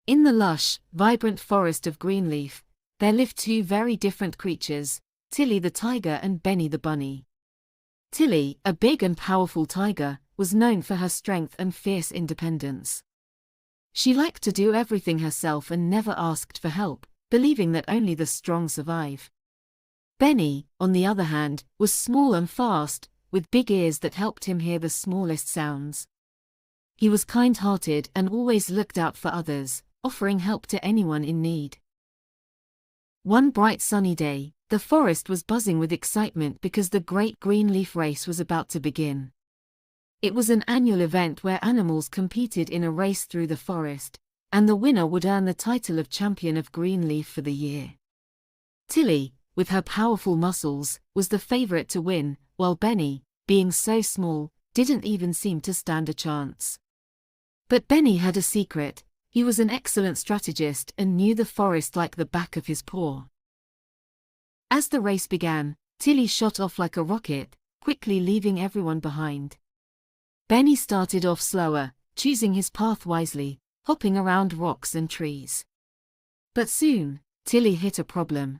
In the lush, vibrant forest of Greenleaf, there lived two very different creatures, Tilly the tiger and Benny the bunny. Tilly, a big and powerful tiger, was known for her strength and fierce independence. She liked to do everything herself and never asked for help, believing that only the strong survive. Benny, on the other hand, was small and fast, with big ears that helped him hear the smallest sounds. He was kind-hearted and always looked out for others, offering help to anyone in need. One bright sunny day, the forest was buzzing with excitement because the Great Greenleaf Race was about to begin. It was an annual event where animals competed in a race through the forest, and the winner would earn the title of Champion of Greenleaf for the year. Tilly, with her powerful muscles, was the favorite to win, while Benny, being so small, didn't even seem to stand a chance. But Benny had a secret. He was an excellent strategist and knew the forest like the back of his paw. As the race began, Tilly shot off like a rocket, quickly leaving everyone behind. Benny started off slower, choosing his path wisely, hopping around rocks and trees. But soon, Tilly hit a problem.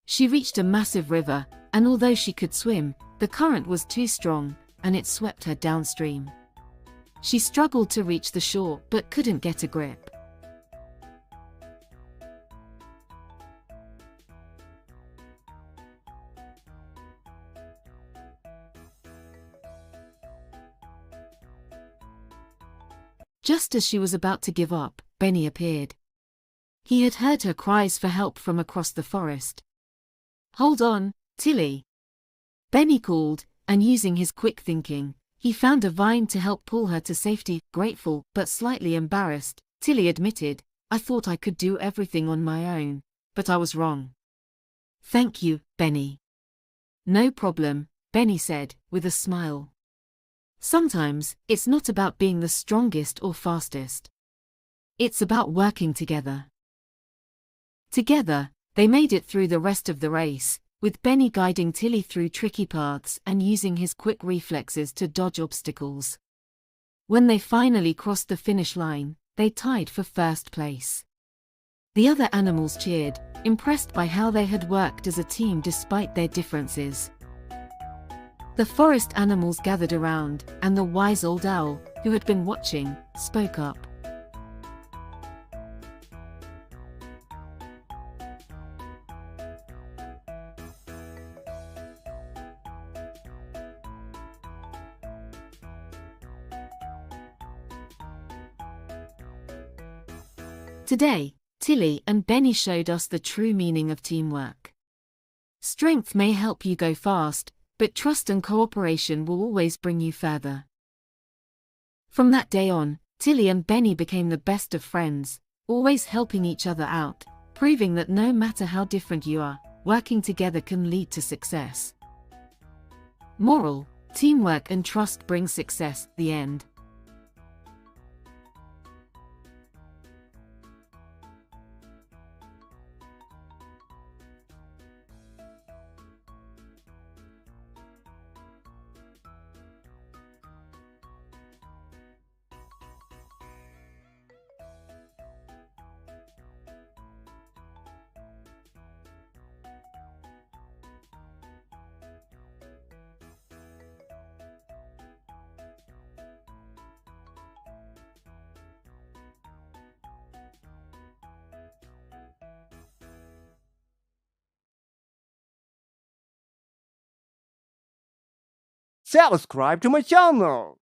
She reached a massive river, and although she could swim, the current was too strong, and it swept her downstream. She struggled to reach the shore but couldn't get a grip. Just as she was about to give up, Benny appeared. He had heard her cries for help from across the forest. "Hold on, Tilly," Benny called, and using his quick thinking, he found a vine to help pull her to safety. Grateful but slightly embarrassed, Tilly admitted, "I thought I could do everything on my own, but I was wrong." "Thank you, Benny." "No problem," Benny said, with a smile. Sometimes, it's not about being the strongest or fastest. It's about working together. Together, they made it through the rest of the race, with Benny guiding Tilly through tricky paths and using his quick reflexes to dodge obstacles. When they finally crossed the finish line, they tied for first place. The other animals cheered, impressed by how they had worked as a team despite their differences. The forest animals gathered around, and the wise old owl, who had been watching, spoke up. Today, Tilly and Benny showed us the true meaning of teamwork. Strength may help you go fast, but trust and cooperation will always bring you further. From that day on, Tilly and Benny became the best of friends, always helping each other out, proving that no matter how different you are, working together can lead to success. Moral: teamwork and trust bring success. The end. Subscribe to my channel.